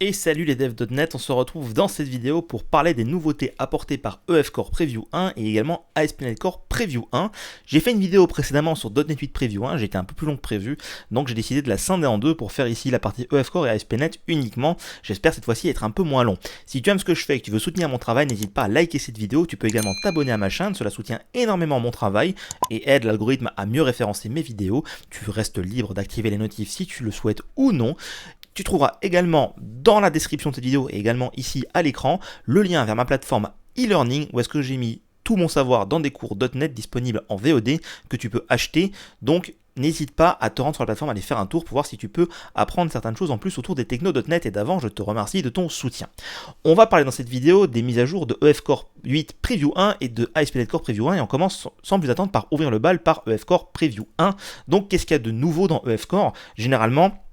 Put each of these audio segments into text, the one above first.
Et salut les devs.net, on se retrouve dans cette vidéo pour parler des nouveautés apportées par EF Core Preview 1 et également ASP.NET Core Preview 1. J'ai fait une vidéo précédemment sur .NET 8 Preview 1, j'étais un peu plus long que prévu, donc j'ai décidé de la scinder en deux pour faire ici la partie EF Core et ASP.NET uniquement. J'espère cette fois-ci être un peu moins long. Si tu aimes ce que je fais et que tu veux soutenir mon travail, n'hésite pas à liker cette vidéo, tu peux également t'abonner à ma chaîne, cela soutient énormément mon travail et aide l'algorithme à mieux référencer mes vidéos. Tu restes libre d'activer les notifs si tu le souhaites ou non. Tu trouveras également dans la description de cette vidéo et également ici à l'écran le lien vers ma plateforme e-learning où est-ce que j'ai mis tout mon savoir dans des cours .NET disponibles en VOD que tu peux acheter. Donc n'hésite pas à te rendre sur la plateforme, à aller faire un tour pour voir si tu peux apprendre certaines choses en plus autour des technos .NET. Et d'avant, je te remercie de ton soutien. On va parler dans cette vidéo des mises à jour de EF Core 8 Preview 1 et de ASP.NET Core Preview 1 et on commence sans plus attendre par ouvrir le bal par EF Core Preview 1. Donc qu'est-ce qu'il y a de nouveau dans EF Core? Généralement,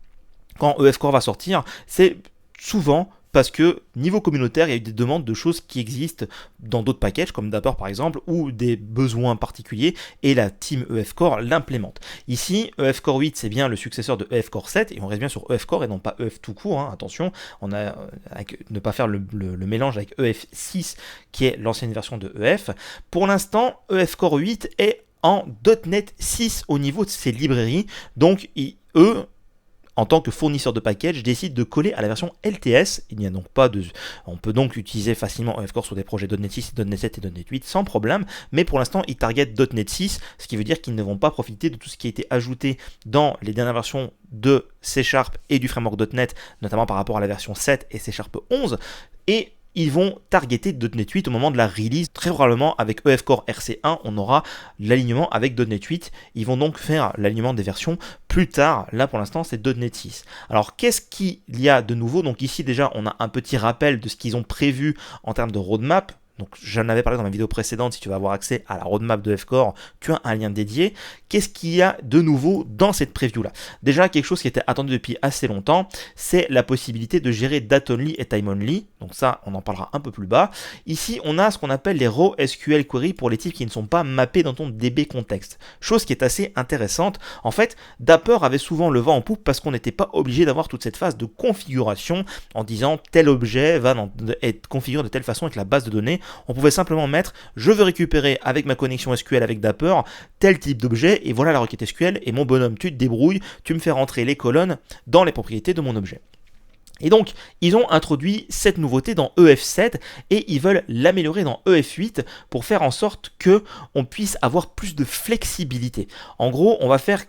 quand EF Core va sortir, c'est souvent parce que niveau communautaire, il y a eu des demandes de choses qui existent dans d'autres packages, comme Dapper par exemple, ou des besoins particuliers, et la team EF Core l'implémente. Ici, EF Core 8, c'est bien le successeur de EF Core 7, et on reste bien sur EF Core et non pas EF tout court, hein. Attention, on a ne pas faire le mélange avec EF 6, qui est l'ancienne version de EF. Pour l'instant, EF Core 8 est en .NET 6 au niveau de ses librairies, donc eux, en tant que fournisseur de package, décide de coller à la version LTS. Il n'y a donc pas de... On peut donc utiliser facilement EF Core sur des projets .NET 6, .NET 7 et .NET 8 sans problème, mais pour l'instant, ils targetent .NET 6, ce qui veut dire qu'ils ne vont pas profiter de tout ce qui a été ajouté dans les dernières versions de C# et du framework .NET, notamment par rapport à la version 7 et C# 11, et ils vont targeter .NET 8 au moment de la release. Très probablement avec EF Core RC1, on aura l'alignement avec .NET 8. Ils vont donc faire l'alignement des versions plus tard. Là pour l'instant c'est .NET 6. Alors qu'est-ce qu'il y a de nouveau? Donc ici déjà on a un petit rappel de ce qu'ils ont prévu en termes de roadmap. Donc j'en avais parlé dans ma vidéo précédente, si tu veux avoir accès à la roadmap de EF Core, tu as un lien dédié. Qu'est-ce qu'il y a de nouveau dans cette preview-là? Déjà, quelque chose qui était attendu depuis assez longtemps, c'est la possibilité de gérer date only et time only. Donc ça, on en parlera un peu plus bas. Ici, on a ce qu'on appelle les raw SQL queries pour les types qui ne sont pas mappés dans ton DB contexte. Chose qui est assez intéressante. En fait, Dapper avait souvent le vent en poupe parce qu'on n'était pas obligé d'avoir toute cette phase de configuration en disant tel objet va être configuré de telle façon avec la base de données. On pouvait simplement mettre je veux récupérer avec ma connexion SQL avec Dapper tel type d'objet et voilà la requête SQL et mon bonhomme tu te débrouilles, tu me fais rentrer les colonnes dans les propriétés de mon objet. Et donc, ils ont introduit cette nouveauté dans EF7 et ils veulent l'améliorer dans EF8 pour faire en sorte que on puisse avoir plus de flexibilité. En gros, on va faire...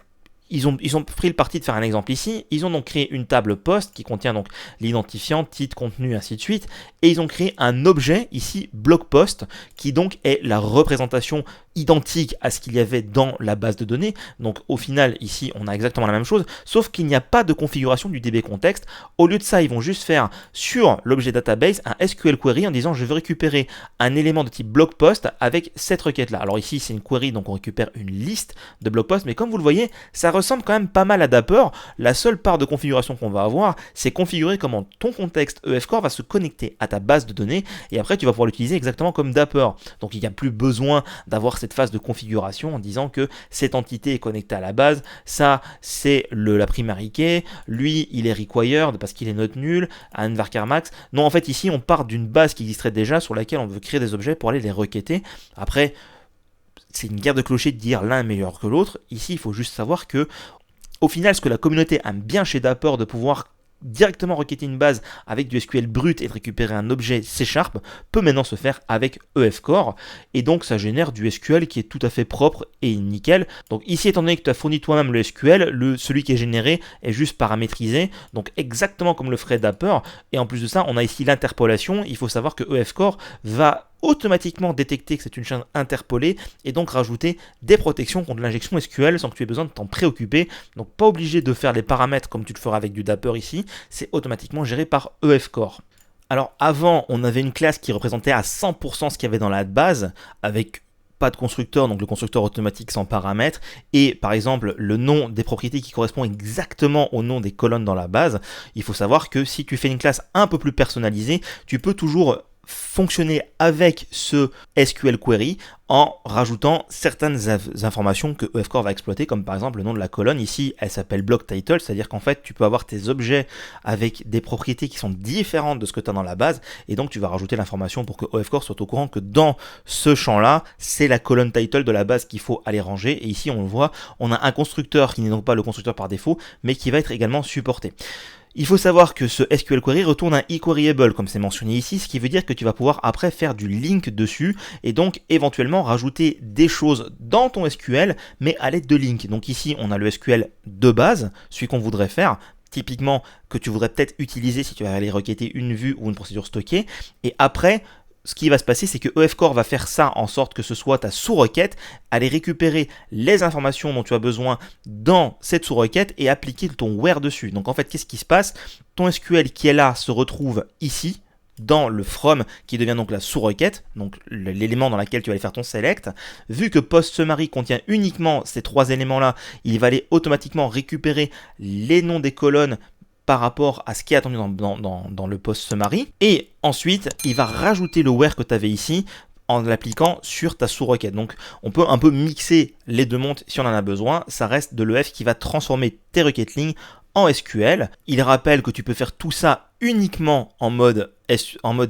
Ils ont pris le parti de faire un exemple ici. Ils ont donc créé une table post qui contient donc l'identifiant, titre, contenu, ainsi de suite. Et ils ont créé un objet ici, blog post, qui donc est la représentation identique à ce qu'il y avait dans la base de données. Donc au final, ici, on a exactement la même chose, sauf qu'il n'y a pas de configuration du DB contexte. Au lieu de ça, ils vont juste faire sur l'objet database un SQL query en disant je veux récupérer un élément de type blog post avec cette requête-là. Alors ici, c'est une query, donc on récupère une liste de blog posts, mais comme vous le voyez, ça ressemble quand même pas mal à Dapper. La seule part de configuration qu'on va avoir, c'est configurer comment ton contexte EF Core va se connecter à ta base de données et après tu vas pouvoir l'utiliser exactement comme Dapper. Donc il n'y a plus besoin d'avoir cette phase de configuration en disant que cette entité est connectée à la base, ça c'est la primary key, lui il est required parce qu'il est not nul, un varchar max. Non, en fait ici on part d'une base qui existerait déjà sur laquelle on veut créer des objets pour aller les requêter. Après, c'est une guerre de clochers de dire l'un est meilleur que l'autre. Ici, il faut juste savoir que, au final, ce que la communauté aime bien chez Dapper, de pouvoir directement requêter une base avec du SQL brut et de récupérer un objet C#, peut maintenant se faire avec EF Core. Et donc, ça génère du SQL qui est tout à fait propre et nickel. Donc ici, étant donné que tu as fourni toi-même le SQL, celui qui est généré est juste paramétrisé. Donc exactement comme le ferait Dapper. Et en plus de ça, on a ici l'interpolation. Il faut savoir que EF Core va automatiquement détecter que c'est une chaîne interpolée et donc rajouter des protections contre l'injection SQL sans que tu aies besoin de t'en préoccuper. Donc pas obligé de faire les paramètres comme tu le feras avec du Dapper ici, c'est automatiquement géré par EF Core. Alors avant, on avait une classe qui représentait à 100% ce qu'il y avait dans la base avec pas de constructeur, donc le constructeur automatique sans paramètres, et par exemple le nom des propriétés qui correspond exactement au nom des colonnes dans la base. Il faut savoir que si tu fais une classe un peu plus personnalisée, tu peux toujours fonctionner avec ce SQL query en rajoutant certaines informations que EF Core va exploiter, comme par exemple le nom de la colonne. Ici, elle s'appelle block title, c'est-à-dire qu'en fait, tu peux avoir tes objets avec des propriétés qui sont différentes de ce que tu as dans la base, et donc tu vas rajouter l'information pour que EF Core soit au courant que dans ce champ-là, c'est la colonne title de la base qu'il faut aller ranger. Et ici, on le voit, on a un constructeur qui n'est donc pas le constructeur par défaut, mais qui va être également supporté. Il faut savoir que ce SQL Query retourne un eQueryable, comme c'est mentionné ici, ce qui veut dire que tu vas pouvoir après faire du link dessus et donc éventuellement rajouter des choses dans ton SQL, mais à l'aide de links. Donc ici, on a le SQL de base, celui qu'on voudrait faire, typiquement que tu voudrais peut-être utiliser si tu vas aller requêter une vue ou une procédure stockée, et après, ce qui va se passer, c'est que EF Core va faire ça en sorte que ce soit ta sous-requête, aller récupérer les informations dont tu as besoin dans cette sous-requête et appliquer ton where dessus. Donc en fait, qu'est-ce qui se passe? Ton SQL qui est là se retrouve ici, dans le from qui devient donc la sous-requête, donc l'élément dans lequel tu vas aller faire ton select. Vu que post-summary contient uniquement ces trois éléments-là, il va aller automatiquement récupérer les noms des colonnes par rapport à ce qui est attendu dans le post summary. Et ensuite, il va rajouter le where que tu avais ici en l'appliquant sur ta sous-requête. Donc, on peut un peu mixer les deux mondes si on en a besoin. Ça reste de l'EF qui va transformer tes requêtes lignes en SQL. Il rappelle que tu peux faire tout ça uniquement en mode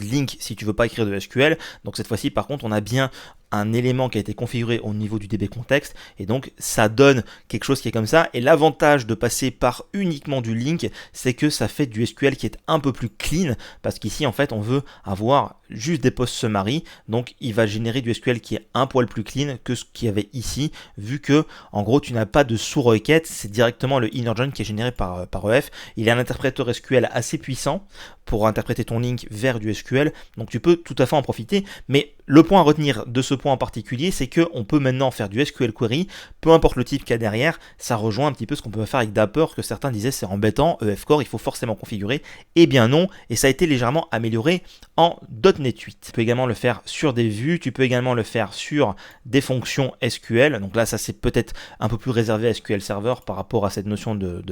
link si tu veux pas écrire de SQL. Donc cette fois-ci, par contre, on a bien un élément qui a été configuré au niveau du DB contexte et donc ça donne quelque chose qui est comme ça. Et l'avantage de passer par uniquement du link, c'est que ça fait du SQL qui est un peu plus clean parce qu'ici en fait on veut avoir juste des post summary, donc il va générer du SQL qui est un poil plus clean que ce qu'il y avait ici, vu que en gros tu n'as pas de sous-requête, c'est directement le inner join qui est généré par EF. Il est un interpréteur SQL assez puissant pour interpréter ton link vers du SQL, donc tu peux tout à fait en profiter. Mais le point à retenir de ce point en particulier, c'est qu'on peut maintenant faire du SQL query, peu importe le type qu'il y a derrière. Ça rejoint un petit peu ce qu'on peut faire avec Dapper, que certains disaient c'est embêtant, EF Core il faut forcément configurer. Eh bien non, et ça a été légèrement amélioré en .NET 8. Tu peux également le faire sur des vues, tu peux également le faire sur des fonctions SQL. Donc là, ça c'est peut-être un peu plus réservé à SQL Server par rapport à cette notion de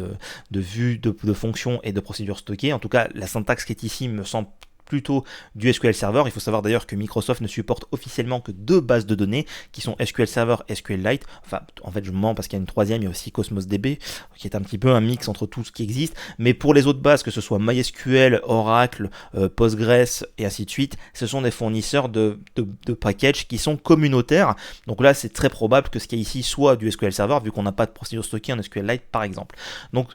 vue, de fonction et de procédure stockée. En tout cas, la syntaxe qui est ici me semble plutôt du SQL Server. Il faut savoir d'ailleurs que Microsoft ne supporte officiellement que deux bases de données qui sont SQL Server et SQLite. Enfin, en fait, je mens parce qu'il y a une troisième, il y a aussi Cosmos DB qui est un petit peu un mix entre tout ce qui existe. Mais pour les autres bases, que ce soit MySQL, Oracle, Postgres et ainsi de suite, ce sont des fournisseurs de packages qui sont communautaires. Donc là, c'est très probable que ce qu'il y a ici soit du SQL Server vu qu'on n'a pas de procédure stockée en SQLite par exemple. Donc,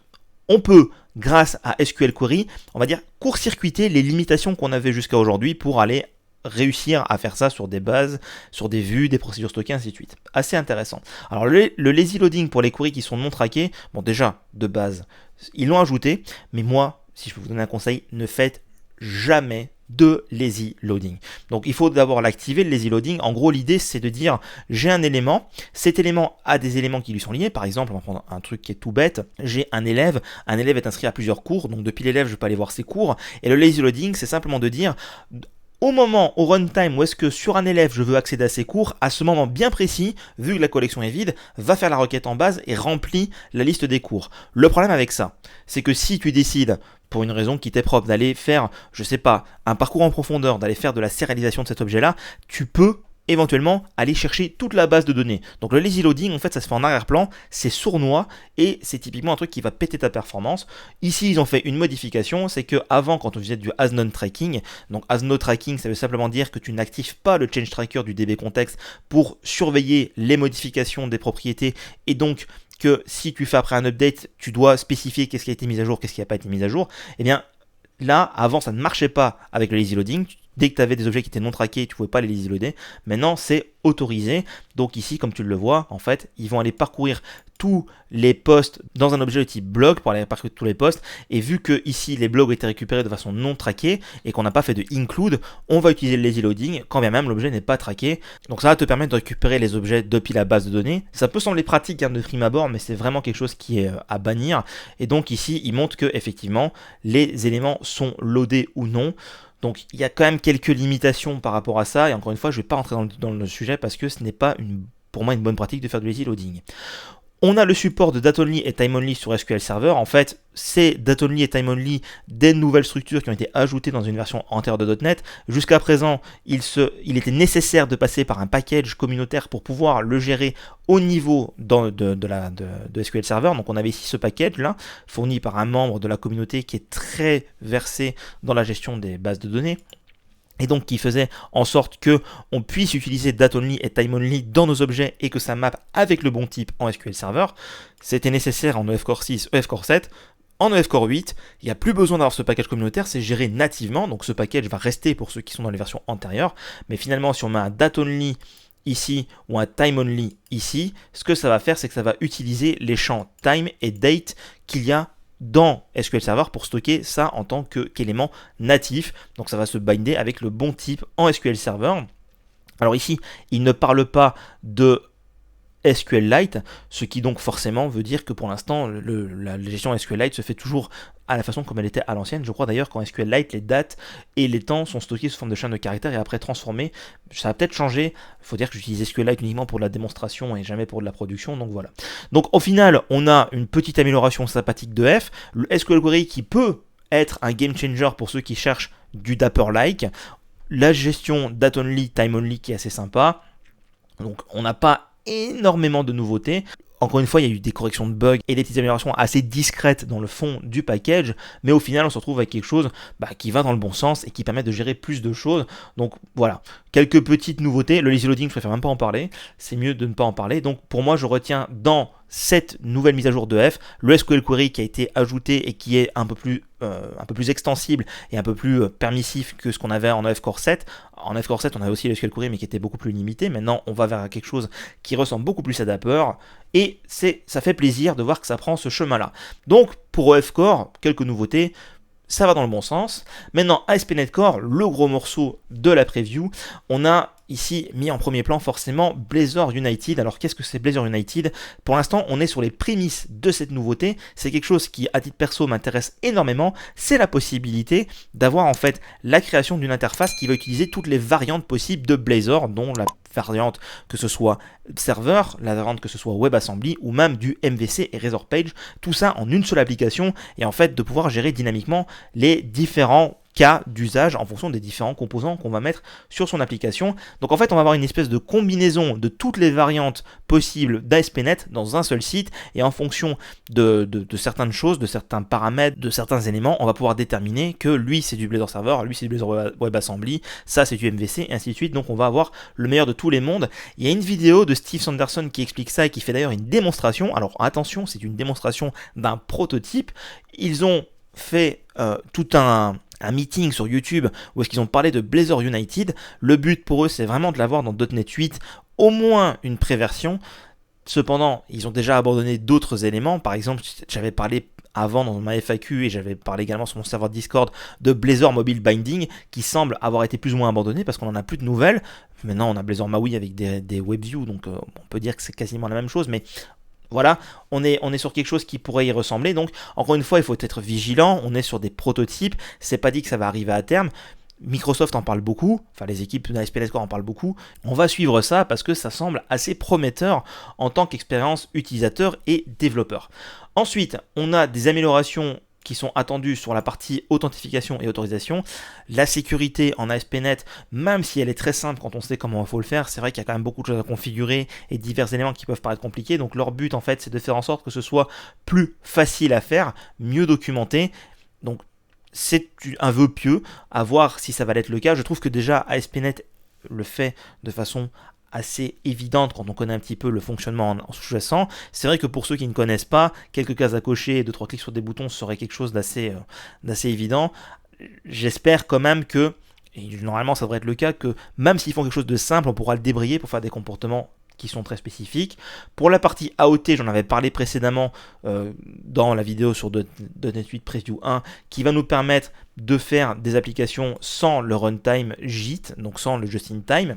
on peut, grâce à SQL Query, on va dire court-circuiter les limitations qu'on avait jusqu'à aujourd'hui pour aller réussir à faire ça sur des bases, sur des vues, des procédures stockées, ainsi de suite. Assez intéressant. Alors le lazy loading pour les queries qui sont non traquées, bon déjà, de base, ils l'ont ajouté, mais moi, si je peux vous donner un conseil, ne faites jamais de lazy loading. Donc il faut d'abord l'activer, le lazy loading. En gros, l'idée c'est de dire j'ai un élément, cet élément a des éléments qui lui sont liés. Par exemple, on va prendre un truc qui est tout bête, j'ai un élève est inscrit à plusieurs cours, donc depuis l'élève je peux aller voir ses cours, et le lazy loading c'est simplement de dire au moment, au runtime, où est-ce que sur un élève je veux accéder à ses cours, à ce moment bien précis, vu que la collection est vide, va faire la requête en base et remplit la liste des cours. Le problème avec ça, c'est que si tu décides, pour une raison qui t'est propre, d'aller faire, je sais pas, un parcours en profondeur, d'aller faire de la sérialisation de cet objet-là, tu peux éventuellement aller chercher toute la base de données. Donc le lazy loading, en fait, ça se fait en arrière-plan, c'est sournois et c'est typiquement un truc qui va péter ta performance. Ici, ils ont fait une modification, c'est que avant, quand on faisait du as non tracking, donc as no tracking, ça veut simplement dire que tu n'actives pas le change tracker du DB context pour surveiller les modifications des propriétés et donc que si tu fais après un update, tu dois spécifier qu'est-ce qui a été mis à jour, qu'est-ce qui n'a pas été mis à jour. Eh bien, là, avant, ça ne marchait pas avec le lazy loading. Dès que tu avais des objets qui étaient non traqués, tu ne pouvais pas les lazy loader. Maintenant, c'est autorisé. Donc ici, comme tu le vois, en fait, ils vont aller parcourir tous les posts dans un objet de type blog pour aller parcourir tous les posts. Et vu que ici, les blogs ont été récupérés de façon non traquée et qu'on n'a pas fait de include, on va utiliser le lazy loading quand bien même l'objet n'est pas traqué. Donc ça va te permettre de récupérer les objets depuis la base de données. Ça peut sembler pratique de prime abord, mais c'est vraiment quelque chose qui est à bannir. Et donc ici, il montre que effectivement, les éléments sont loadés ou non. Donc il y a quand même quelques limitations par rapport à ça, et encore une fois je ne vais pas rentrer dans le sujet parce que ce n'est pas pour moi une bonne pratique de faire du lazy loading. On a le support de date-only et time-only sur SQL Server. En fait, c'est date-only et time-only des nouvelles structures qui ont été ajoutées dans une version antérieure de .NET. Jusqu'à présent, il était nécessaire de passer par un package communautaire pour pouvoir le gérer au niveau de SQL Server. Donc on avait ici ce package-là, fourni par un membre de la communauté qui est très versé dans la gestion des bases de données. Et donc qui faisait en sorte que on puisse utiliser date-only et time-only dans nos objets et que ça mappe avec le bon type en SQL Server. C'était nécessaire en EF Core 6, EF Core 7. En EF Core 8, il n'y a plus besoin d'avoir ce package communautaire, c'est géré nativement, donc ce package va rester pour ceux qui sont dans les versions antérieures. Mais finalement, si on met un date-only ici ou un time-only ici, ce que ça va faire, c'est que ça va utiliser les champs time et date qu'il y a dans SQL Server pour stocker ça en tant qu'élément natif. Donc ça va se binder avec le bon type en SQL Server. Alors ici, il ne parle pas de SQLite, ce qui donc forcément veut dire que pour l'instant, la gestion SQLite se fait toujours à la façon comme elle était à l'ancienne. Je crois d'ailleurs qu'en SQLite, les dates et les temps sont stockés sous forme de chaîne de caractères et après transformés. Ça va peut-être changer. Il faut dire que j'utilise SQLite uniquement pour de la démonstration et jamais pour de la production, donc voilà. Donc au final, on a une petite amélioration sympathique de F. Le SQL Query qui peut être un game changer pour ceux qui cherchent du Dapper-like. La gestion date-only, time-only qui est assez sympa. Donc on n'a pas énormément de nouveautés. Encore une fois, il y a eu des corrections de bugs et des petites améliorations assez discrètes dans le fond du package, mais au final, on se retrouve avec quelque chose qui va dans le bon sens et qui permet de gérer plus de choses. Donc voilà, quelques petites nouveautés. Le lazy loading, je préfère même pas en parler. C'est mieux de ne pas en parler. Donc pour moi, je retiens dans cette nouvelle mise à jour de F, le SQL Query qui a été ajouté et qui est un peu plus extensible et un peu plus permissif que ce qu'on avait en EF Core 7. En EF Core 7, on avait aussi le SQL Query mais qui était beaucoup plus limité. Maintenant, on va vers quelque chose qui ressemble beaucoup plus à Dapper et ça fait plaisir de voir que ça prend ce chemin-là. Donc, pour EF Core, quelques nouveautés. Ça va dans le bon sens. Maintenant, ASP.NET Core, le gros morceau de la preview, on a ici mis en premier plan forcément Blazor United. Alors qu'est-ce que c'est Blazor United? Pour l'instant, on est sur les prémices de cette nouveauté. C'est quelque chose qui, à titre perso, m'intéresse énormément. C'est la possibilité d'avoir en fait la création d'une interface qui va utiliser toutes les variantes possibles de Blazor, dont la variante que ce soit serveur, la variante que ce soit WebAssembly ou même du MVC et Razor Page, tout ça en une seule application et en fait de pouvoir gérer dynamiquement les différents cas d'usage en fonction des différents composants qu'on va mettre sur son application. Donc en fait on va avoir une espèce de combinaison de toutes les variantes possibles d'ASP.NET dans un seul site et en fonction de certaines choses, de certains paramètres, de certains éléments, on va pouvoir déterminer que lui c'est du Blazor Server, lui c'est du Blazor WebAssembly, ça c'est du MVC et ainsi de suite. Donc on va avoir le meilleur de tous les mondes. Il y a une vidéo de Steve Sanderson qui explique ça et qui fait d'ailleurs une démonstration. Alors attention, c'est une démonstration d'un prototype. Ils ont fait tout un meeting sur YouTube où est-ce qu'ils ont parlé de Blazor United. Le but pour eux, c'est vraiment de l'avoir dans .NET 8, au moins une préversion. Cependant, ils ont déjà abandonné d'autres éléments. Par exemple, j'avais parlé avant dans ma FAQ et j'avais parlé également sur mon serveur Discord de Blazor Mobile Binding qui semble avoir été plus ou moins abandonné parce qu'on n'en a plus de nouvelles. Maintenant, on a Blazor MAUI avec des WebView, donc on peut dire que c'est quasiment la même chose, mais voilà, on est sur quelque chose qui pourrait y ressembler. Donc, encore une fois, il faut être vigilant. On est sur des prototypes. C'est pas dit que ça va arriver à terme. Microsoft en parle beaucoup. Enfin, les équipes d'ASP.NET Core en parlent beaucoup. On va suivre ça parce que ça semble assez prometteur en tant qu'expérience utilisateur et développeur. Ensuite, on a des améliorations qui sont attendus sur la partie authentification et autorisation. La sécurité en ASP.NET, même si elle est très simple quand on sait comment il faut le faire, c'est vrai qu'il y a quand même beaucoup de choses à configurer et divers éléments qui peuvent paraître compliqués. Donc leur but en fait c'est de faire en sorte que ce soit plus facile à faire, mieux documenté. Donc c'est un vœu pieux, à voir si ça va être le cas. Je trouve que déjà ASP.NET le fait de façon assez évidente quand on connaît un petit peu le fonctionnement en sous-jacent. C'est vrai que pour ceux qui ne connaissent pas, quelques cases à cocher et 2-3 clics sur des boutons serait quelque chose d'assez évident. J'espère quand même que, et normalement ça devrait être le cas, que même s'ils font quelque chose de simple, on pourra le débrayer pour faire des comportements qui sont très spécifiques. Pour la partie AOT, j'en avais parlé précédemment dans la vidéo sur .NET 8 Preview 1, qui va nous permettre de faire des applications sans le runtime JIT, donc sans le just-in-time.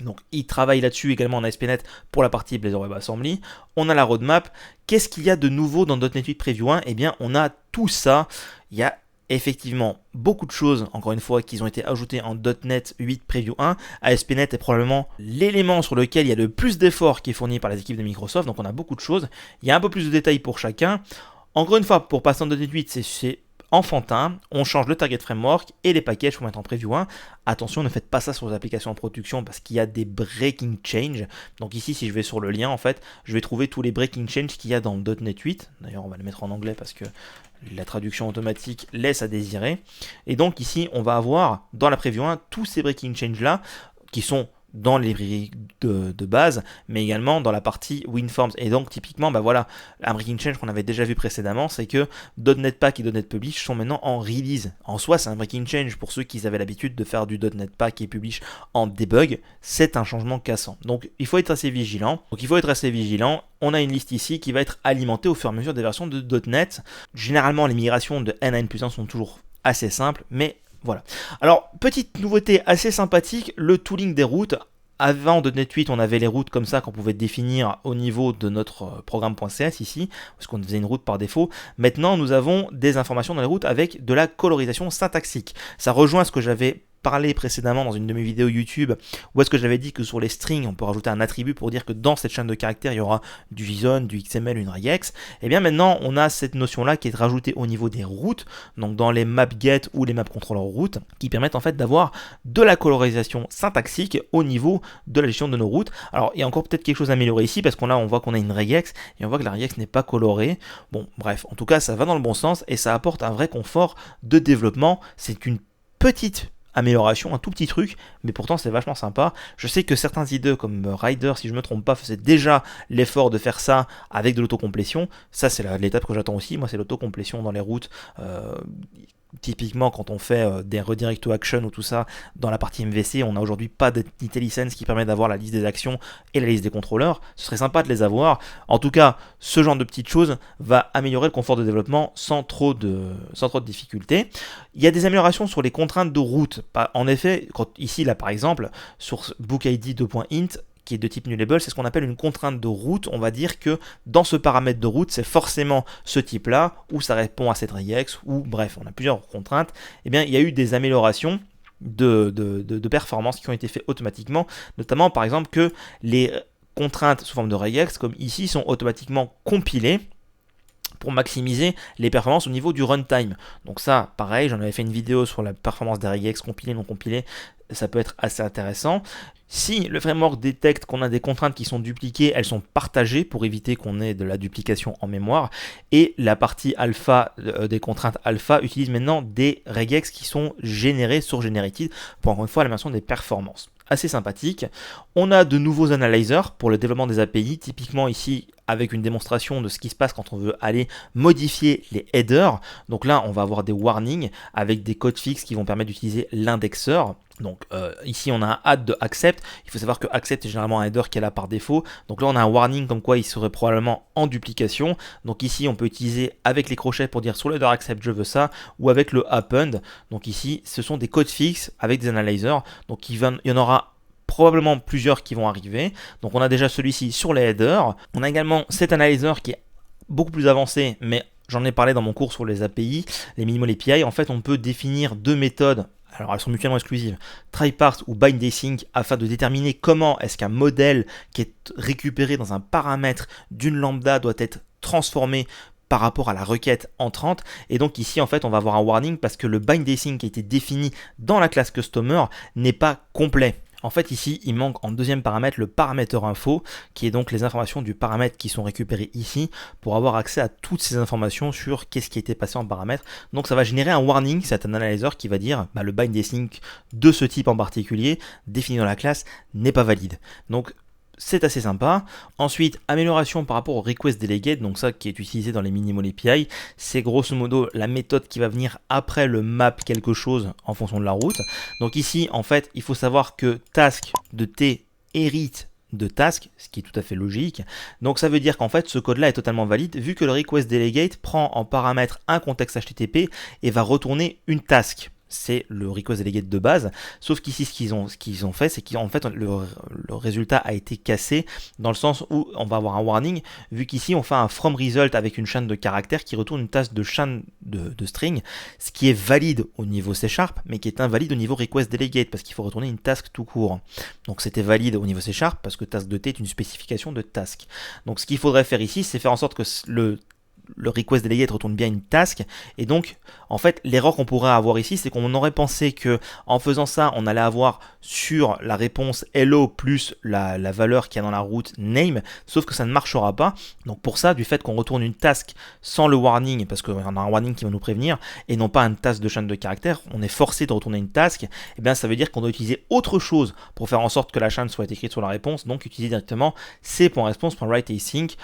Donc il travaille là-dessus également en ASP.NET pour la partie Blazor WebAssembly. On a la roadmap. Qu'est-ce qu'il y a de nouveau dans .NET 8 Preview 1 ? Eh bien on a tout ça. Il y a effectivement beaucoup de choses, encore une fois, qui ont été ajoutées en .NET 8 Preview 1. ASP.NET est probablement l'élément sur lequel il y a le plus d'efforts qui est fourni par les équipes de Microsoft, donc on a beaucoup de choses. Il y a un peu plus de détails pour chacun. Encore une fois, pour passer en .NET 8, c'est enfantin, on change le target framework et les packages pour mettre en preview 1. Attention, ne faites pas ça sur les applications en production parce qu'il y a des breaking change. Donc ici, si je vais sur le lien, en fait, je vais trouver tous les breaking change qu'il y a dans .NET 8. D'ailleurs, on va le mettre en anglais parce que la traduction automatique laisse à désirer. Et donc ici, on va avoir dans la preview 1 tous ces breaking change là qui sont dans les librairies de base, mais également dans la partie WinForms. Et donc, typiquement, bah voilà, un breaking change qu'on avait déjà vu précédemment, c'est que .NET Pack et .NET Publish sont maintenant en release. En soi, c'est un breaking change pour ceux qui avaient l'habitude de faire du .NET Pack et Publish en debug. C'est un changement cassant. Donc, il faut être assez vigilant. On a une liste ici qui va être alimentée au fur et à mesure des versions de .NET. Généralement, les migrations de N à N+1 sont toujours assez simples, mais voilà. Alors, petite nouveauté assez sympathique, le tooling des routes. Avant .NET 8, on avait les routes comme ça qu'on pouvait définir au niveau de notre programme.cs ici, parce qu'on faisait une route par défaut. Maintenant, nous avons des informations dans les routes avec de la colorisation syntaxique. Ça rejoint ce que j'avais parlé précédemment dans une de mes vidéos YouTube, où est-ce que j'avais dit que sur les strings, on peut rajouter un attribut pour dire que dans cette chaîne de caractères, il y aura du JSON, du XML, une regex. Et bien maintenant, on a cette notion-là qui est rajoutée au niveau des routes, donc dans les map-get ou les map-controller routes, qui permettent en fait d'avoir de la colorisation syntaxique au niveau de la gestion de nos routes. Alors, il y a encore peut-être quelque chose à améliorer ici, parce qu'on on voit qu'on a une regex, et on voit que la regex n'est pas colorée. Bon, bref, en tout cas, ça va dans le bon sens, et ça apporte un vrai confort de développement. C'est une petite amélioration, un tout petit truc, mais pourtant c'est vachement sympa. Je sais que certains IDE comme Rider, si je ne me trompe pas, faisaient déjà l'effort de faire ça avec de l'autocomplétion. Ça c'est l'étape que j'attends aussi, moi c'est l'autocomplétion dans les routes. Typiquement, quand on fait des redirect to action ou tout ça, dans la partie MVC, on n'a aujourd'hui pas d'IntelliSense qui permet d'avoir la liste des actions et la liste des contrôleurs. Ce serait sympa de les avoir. En tout cas, ce genre de petites choses va améliorer le confort de développement sans trop de difficultés. Il y a des améliorations sur les contraintes de route. En effet, ici, là par exemple, sur bookid 2.int, qui est de type nullable, c'est ce qu'on appelle une contrainte de route. On va dire que dans ce paramètre de route, c'est forcément ce type-là, où ça répond à cette regex, ou bref, on a plusieurs contraintes. Eh bien, il y a eu des améliorations de performance qui ont été faites automatiquement, notamment par exemple que les contraintes sous forme de regex, comme ici, sont automatiquement compilées pour maximiser les performances au niveau du runtime. Donc ça, pareil, j'en avais fait une vidéo sur la performance des regex compilées, non compilées, ça peut être assez intéressant. Si le framework détecte qu'on a des contraintes qui sont dupliquées, elles sont partagées pour éviter qu'on ait de la duplication en mémoire. Et la partie alpha des contraintes alpha utilise maintenant des regex qui sont générées sur Generated pour encore une fois l'amélioration des performances. Assez sympathique. On a de nouveaux analyzers pour le développement des API, typiquement ici avec une démonstration de ce qui se passe quand on veut aller modifier les headers. Donc là, on va avoir des warnings avec des codes fixes qui vont permettre d'utiliser l'indexeur. Donc ici, on a un add de accept. Il faut savoir que accept est généralement un header qui est là par défaut. Donc là, on a un warning comme quoi il serait probablement en duplication. Donc ici, on peut utiliser avec les crochets pour dire sur le header accept, je veux ça, ou avec le append. Donc ici, ce sont des codes fixes avec des analyzers. Donc il y en aura probablement plusieurs qui vont arriver. Donc on a déjà celui-ci sur les headers. On a également cet analyzer qui est beaucoup plus avancé, mais j'en ai parlé dans mon cours sur les API, les minimal API. En fait, on peut définir deux méthodes. Alors elles sont mutuellement exclusives, tryparse ou bindasync, afin de déterminer comment est-ce qu'un modèle qui est récupéré dans un paramètre d'une lambda doit être transformé par rapport à la requête entrante. Et donc ici en fait on va avoir un warning parce que le bindasync qui a été défini dans la classe customer n'est pas complet. En fait ici il manque en deuxième paramètre le paramètre info qui est donc les informations du paramètre qui sont récupérées ici pour avoir accès à toutes ces informations sur qu'est-ce qui a été passé en paramètre. Donc ça va générer un warning, c'est un analyzer qui va dire le bindasync de ce type en particulier défini dans la classe n'est pas valide. Donc c'est assez sympa. Ensuite, amélioration par rapport au request delegate, donc ça qui est utilisé dans les minimal API, c'est grosso modo la méthode qui va venir après le map quelque chose en fonction de la route. Donc ici, en fait, il faut savoir que task de T hérite de task, ce qui est tout à fait logique. Donc ça veut dire qu'en fait ce code-là est totalement valide vu que le request delegate prend en paramètre un contexte HTTP et va retourner une task. c'est le request delegate de base, sauf qu'ici ce qu'ils ont fait, c'est qu'en fait le résultat a été cassé dans le sens où on va avoir un warning, vu qu'ici on fait un from result avec une chaîne de caractères qui retourne une task de chaîne de string, ce qui est valide au niveau C#, mais qui est invalide au niveau request delegate, parce qu'il faut retourner une task tout court. Donc c'était valide au niveau C# parce que task de T est une spécification de task. Donc ce qu'il faudrait faire ici, c'est faire en sorte que le request delegate retourne bien une task, et donc en fait l'erreur qu'on pourrait avoir ici, c'est qu'on aurait pensé que en faisant ça on allait avoir sur la réponse hello plus la valeur qu'il y a dans la route name, sauf que ça ne marchera pas. Donc pour ça, du fait qu'on retourne une task sans le warning, parce qu'on a un warning qui va nous prévenir et non pas une task de chaîne de caractères, on est forcé de retourner une task, et bien ça veut dire qu'on doit utiliser autre chose pour faire en sorte que la chaîne soit écrite sur la réponse, donc utiliser directement c.response.writeAsync.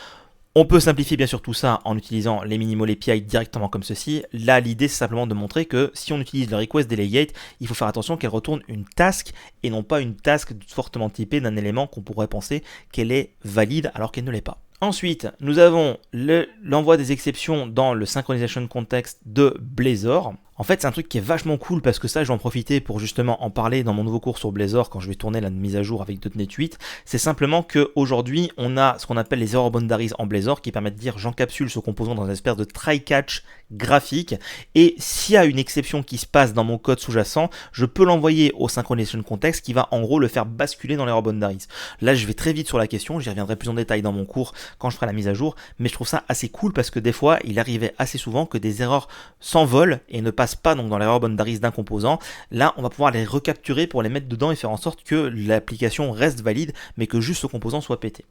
On peut simplifier bien sûr tout ça en utilisant les minimal API directement comme ceci. Là, l'idée c'est simplement de montrer que si on utilise le request delegate, il faut faire attention qu'elle retourne une task et non pas une task fortement typée d'un élément qu'on pourrait penser qu'elle est valide alors qu'elle ne l'est pas. Ensuite, nous avons l'envoi des exceptions dans le synchronization context de Blazor. En fait, c'est un truc qui est vachement cool parce que ça, je vais en profiter pour justement en parler dans mon nouveau cours sur Blazor quand je vais tourner la mise à jour avec .NET 8. C'est simplement qu'aujourd'hui, on a ce qu'on appelle les error boundaries en Blazor qui permettent de dire j'encapsule ce composant dans une espèce de try-catch graphique, et s'il y a une exception qui se passe dans mon code sous-jacent, je peux l'envoyer au synchronization context qui va en gros le faire basculer dans l'error boundaries. Là, je vais très vite sur la question, j'y reviendrai plus en détail dans mon cours quand je ferai la mise à jour, mais je trouve ça assez cool parce que des fois, il arrivait assez souvent que des erreurs s'envolent et ne passent pas donc dans l'error boundaries d'un composant. Là, on va pouvoir les recapturer pour les mettre dedans et faire en sorte que l'application reste valide, mais que juste ce composant soit pété.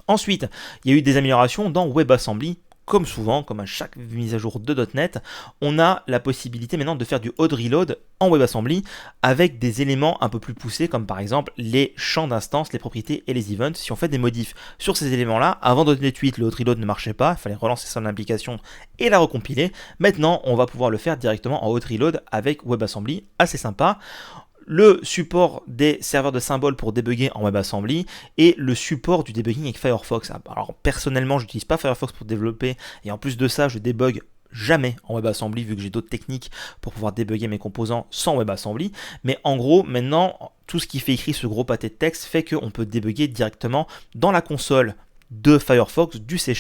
Ensuite, il y a eu des améliorations dans WebAssembly. Comme souvent, comme à chaque mise à jour de .NET, on a la possibilité maintenant de faire du hot reload en WebAssembly avec des éléments un peu plus poussés, comme par exemple les champs d'instance, les propriétés et les events. Si on fait des modifs sur ces éléments-là, avant .NET 8, le hot reload ne marchait pas, il fallait relancer son application et la recompiler. Maintenant, on va pouvoir le faire directement en hot reload avec WebAssembly, assez sympa. Le support des serveurs de symboles pour débugger en WebAssembly et le support du debugging avec Firefox. Alors personnellement, je n'utilise pas Firefox pour développer et en plus de ça, je débug jamais en WebAssembly vu que j'ai d'autres techniques pour pouvoir débugger mes composants sans WebAssembly. Mais en gros, maintenant, tout ce qui fait écrire ce gros pâté de texte fait qu'on peut débugger directement dans la console de Firefox, du C#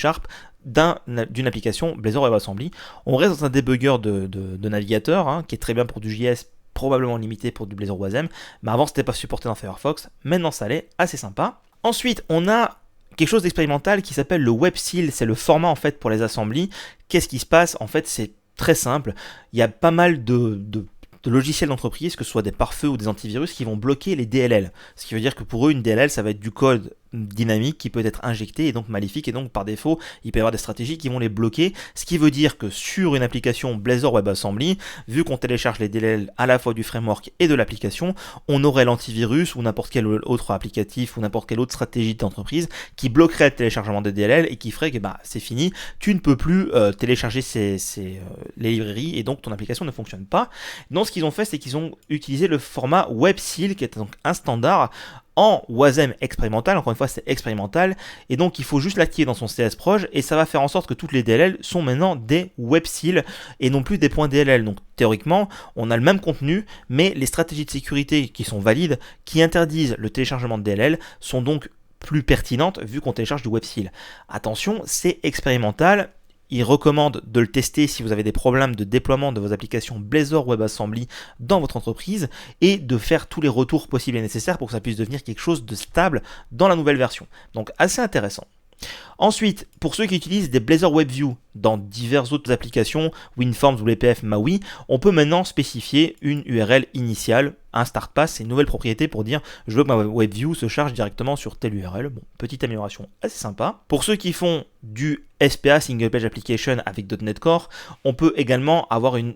d'une application Blazor WebAssembly. On reste dans un débugger de navigateur qui est très bien pour du JS, probablement limité pour du Blazor Wasm, mais avant c'était pas supporté dans Firefox, maintenant ça l'est, assez sympa. Ensuite, on a quelque chose d'expérimental qui s'appelle le WebSeal, c'est le format en fait pour les assemblies. Qu'est-ce qui se passe? En fait, c'est très simple, il y a pas mal de logiciels d'entreprise, que ce soit des pare-feux ou des antivirus, qui vont bloquer les DLL. Ce qui veut dire que pour eux, une DLL, ça va être du code dynamique qui peut être injecté et donc maléfique, et donc par défaut, il peut y avoir des stratégies qui vont les bloquer. Ce qui veut dire que sur une application Blazor WebAssembly, vu qu'on télécharge les DLL à la fois du framework et de l'application, on aurait l'antivirus ou n'importe quel autre applicatif ou n'importe quelle autre stratégie d'entreprise qui bloquerait le téléchargement des DLL et qui ferait que c'est fini, tu ne peux plus télécharger les librairies et donc ton application ne fonctionne pas. Donc ce qu'ils ont fait, c'est qu'ils ont utilisé le format WebSeal qui est donc un standard en Wasm expérimental. Encore une fois, c'est expérimental, et donc il faut juste l'activer dans son CSproj et ça va faire en sorte que toutes les DLL sont maintenant des WebSeal et non plus des points DLL. Donc théoriquement, on a le même contenu, mais les stratégies de sécurité qui sont valides, qui interdisent le téléchargement de DLL, sont donc plus pertinentes vu qu'on télécharge du WebSeal. Attention, c'est expérimental. Il recommande de le tester si vous avez des problèmes de déploiement de vos applications Blazor WebAssembly dans votre entreprise et de faire tous les retours possibles et nécessaires pour que ça puisse devenir quelque chose de stable dans la nouvelle version. Donc assez intéressant. Ensuite, pour ceux qui utilisent des Blazor WebView dans diverses autres applications, WinForms, WPF, MAUI, on peut maintenant spécifier une URL initiale, un start pass, c'est une nouvelle propriété pour dire je veux que ma WebView se charge directement sur telle URL. Bon, petite amélioration assez sympa. Pour ceux qui font du SPA, Single Page Application avec .NET Core, on peut également avoir une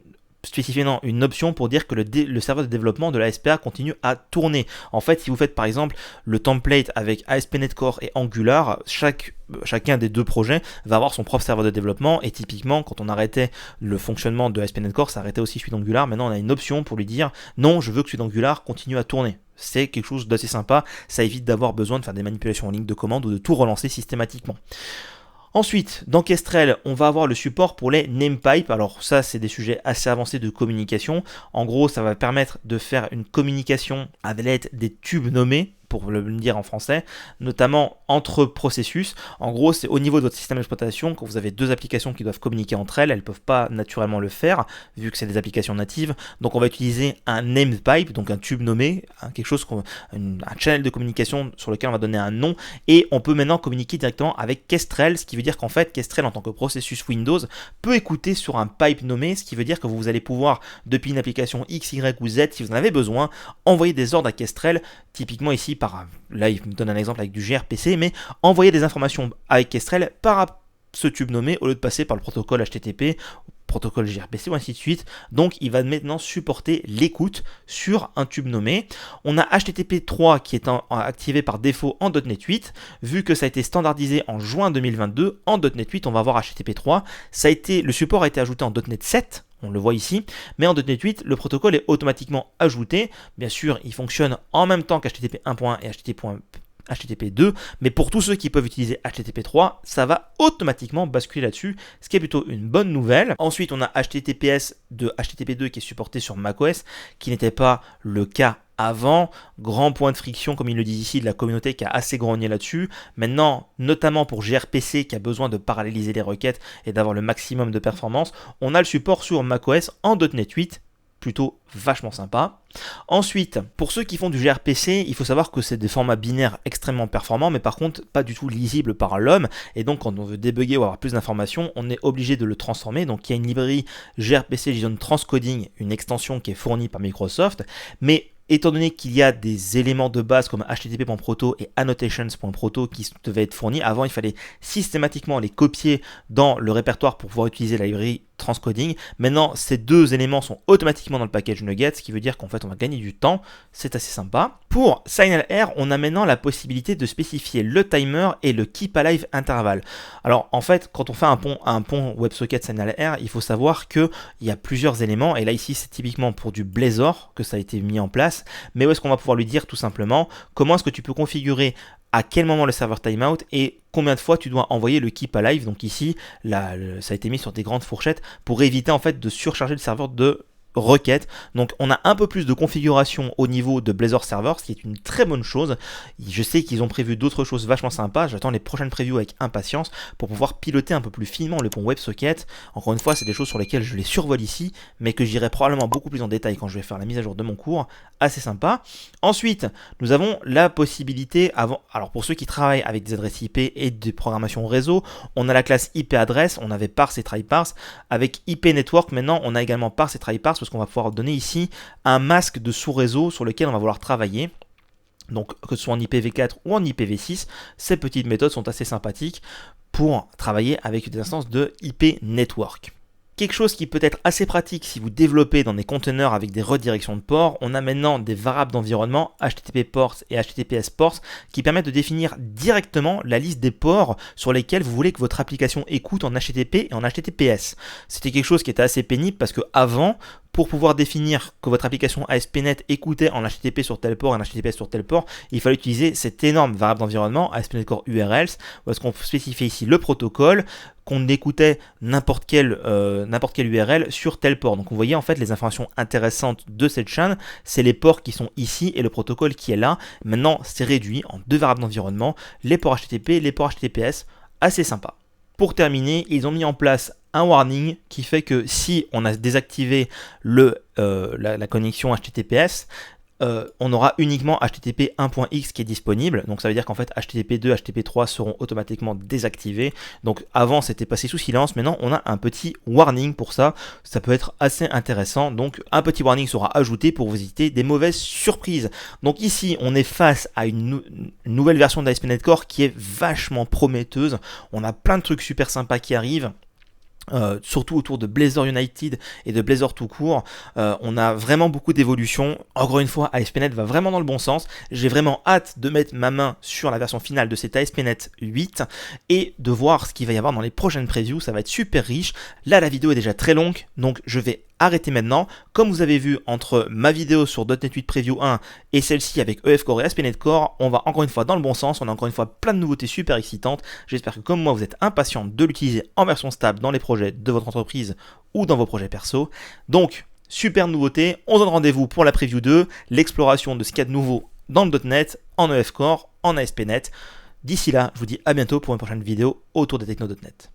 option pour dire que le serveur de développement de la SPA continue à tourner. En fait, si vous faites par exemple le template avec ASP.NET Core et Angular, chacun des deux projets va avoir son propre serveur de développement, et typiquement quand on arrêtait le fonctionnement de ASP.NET Core, ça arrêtait aussi celui d'Angular. Maintenant on a une option pour lui dire non, je veux que celui d'Angular continue à tourner. C'est quelque chose d'assez sympa, ça évite d'avoir besoin de faire des manipulations en ligne de commande ou de tout relancer systématiquement. Ensuite, dans Kestrel, on va avoir le support pour les namepipes. Alors ça, c'est des sujets assez avancés de communication. En gros, ça va permettre de faire une communication à l'aide des tubes nommés, pour le dire en français, notamment entre processus. En gros, c'est au niveau de votre système d'exploitation, quand vous avez deux applications qui doivent communiquer entre elles, elles ne peuvent pas naturellement le faire, vu que c'est des applications natives. Donc on va utiliser un namepipe, donc un tube nommé, quelque chose, un channel de communication sur lequel on va donner un nom, et on peut maintenant communiquer directement avec Kestrel, ce qui veut dire qu'en fait, Kestrel, en tant que processus Windows, peut écouter sur un pipe nommé, ce qui veut dire que vous allez pouvoir, depuis une application X, Y ou Z, si vous en avez besoin, envoyer des ordres à Kestrel, typiquement ici, là il me donne un exemple avec du gRPC, mais envoyer des informations avec Kestrel par ce tube nommé au lieu de passer par le protocole HTTP, protocole gRPC ou ainsi de suite. Donc il va maintenant supporter l'écoute sur un tube nommé. On a HTTP 3 qui est activé par défaut en .NET 8. Vu que ça a été standardisé en juin 2022, en .NET 8 on va avoir HTTP 3. Le support a été ajouté en .NET 7. On le voit ici, mais en .NET 8, le protocole est automatiquement ajouté. Bien sûr, il fonctionne en même temps qu'HTTP 1.1 et HTTP 2, mais pour tous ceux qui peuvent utiliser HTTP 3, ça va automatiquement basculer là-dessus, ce qui est plutôt une bonne nouvelle. Ensuite, on a HTTPS de HTTP 2 qui est supporté sur macOS, qui n'était pas le cas avant. Grand point de friction, comme il le dit ici, de la communauté qui a assez grogné là-dessus. Maintenant, notamment pour gRPC qui a besoin de paralléliser les requêtes et d'avoir le maximum de performance, on a le support sur macOS en .NET 8, plutôt vachement sympa. Ensuite, pour ceux qui font du gRPC, il faut savoir que c'est des formats binaires extrêmement performants, mais par contre pas du tout lisibles par l'homme, et donc quand on veut débugger ou avoir plus d'informations, on est obligé de le transformer. Donc il y a une librairie gRPC JSON Transcoding, une extension qui est fournie par Microsoft, mais étant donné qu'il y a des éléments de base comme http.proto et annotations.proto qui devaient être fournis, avant il fallait systématiquement les copier dans le répertoire pour pouvoir utiliser la librairie transcoding. Maintenant, ces deux éléments sont automatiquement dans le package NuGet, ce qui veut dire qu'en fait on va gagner du temps, c'est assez sympa. Pour SignalR, on a maintenant la possibilité de spécifier le timer et le keep alive intervalle. Alors en fait, quand on fait un pont WebSocket SignalR, il faut savoir qu'il y a plusieurs éléments, et là ici c'est typiquement pour du Blazor que ça a été mis en place, mais où est-ce qu'on va pouvoir lui dire tout simplement comment est-ce que tu peux configurer à quel moment le serveur timeout et combien de fois tu dois envoyer le keep alive. Donc ici, ça a été mis sur des grandes fourchettes pour éviter en fait de surcharger le serveur de requêtes. Donc on a un peu plus de configuration au niveau de Blazor Server, ce qui est une très bonne chose. Je sais qu'ils ont prévu d'autres choses vachement sympas. J'attends les prochaines previews avec impatience pour pouvoir piloter un peu plus finement le pont WebSocket. Encore une fois, c'est des choses sur lesquelles je les survole ici, mais que j'irai probablement beaucoup plus en détail quand je vais faire la mise à jour de mon cours. Assez sympa. Ensuite, nous avons la possibilité, alors pour ceux qui travaillent avec des adresses IP et des programmations réseau, on a la classe IP adresse, on avait parse et try-parse. Avec IP network, maintenant, on a également parse et try-parse, parce qu'on va pouvoir donner ici un masque de sous-réseau sur lequel on va vouloir travailler. Donc que ce soit en IPv4 ou en IPv6, ces petites méthodes sont assez sympathiques pour travailler avec des instances de IP network. Quelque chose qui peut être assez pratique si vous développez dans des conteneurs avec des redirections de ports, on a maintenant des variables d'environnement HTTP ports et HTTPS ports qui permettent de définir directement la liste des ports sur lesquels vous voulez que votre application écoute en HTTP et en HTTPS. C'était quelque chose qui était assez pénible parce que avant, pour pouvoir définir que votre application ASP.NET écoutait en HTTP sur tel port et en HTTPS sur tel port, il fallait utiliser cette énorme variable d'environnement ASP.NET Core URLs, où est-ce qu'on spécifiait ici le protocole, qu'on écoutait n'importe quelle URL sur tel port. Donc vous voyez en fait les informations intéressantes de cette chaîne, c'est les ports qui sont ici et le protocole qui est là. Maintenant c'est réduit en deux variables d'environnement, les ports HTTP et les ports HTTPS, assez sympa. Pour terminer, ils ont mis en place un warning qui fait que si on a désactivé la connexion HTTPS, on aura uniquement HTTP 1.x qui est disponible. Donc ça veut dire qu'en fait HTTP 2, HTTP 3 seront automatiquement désactivés. Donc avant c'était passé sous silence, maintenant on a un petit warning pour ça. Ça peut être assez intéressant. Donc un petit warning sera ajouté pour vous éviter des mauvaises surprises. Donc ici on est face à une nouvelle version d'ASP.NET Core qui est vachement prometteuse. On a plein de trucs super sympas qui arrivent. Surtout autour de Blazor United et de Blazor tout court, on a vraiment beaucoup d'évolutions. Encore une fois, ASP.NET va vraiment dans le bon sens. J'ai vraiment hâte de mettre ma main sur la version finale de cet ASP.NET 8 et de voir ce qu'il va y avoir dans les prochaines previews. Ça va être super riche. Là, la vidéo est déjà très longue, donc je vais arrêtez maintenant. Comme vous avez vu entre ma vidéo sur .NET 8 Preview 1 et celle-ci avec EF Core et ASP.NET Core, on va encore une fois dans le bon sens, on a encore une fois plein de nouveautés super excitantes. J'espère que comme moi vous êtes impatient de l'utiliser en version stable dans les projets de votre entreprise ou dans vos projets perso. Donc, super nouveauté, on se donne rendez-vous pour la Preview 2, l'exploration de ce qu'il y a de nouveau dans le .NET, en EF Core, en ASP.NET. D'ici là, je vous dis à bientôt pour une prochaine vidéo autour des technos.NET.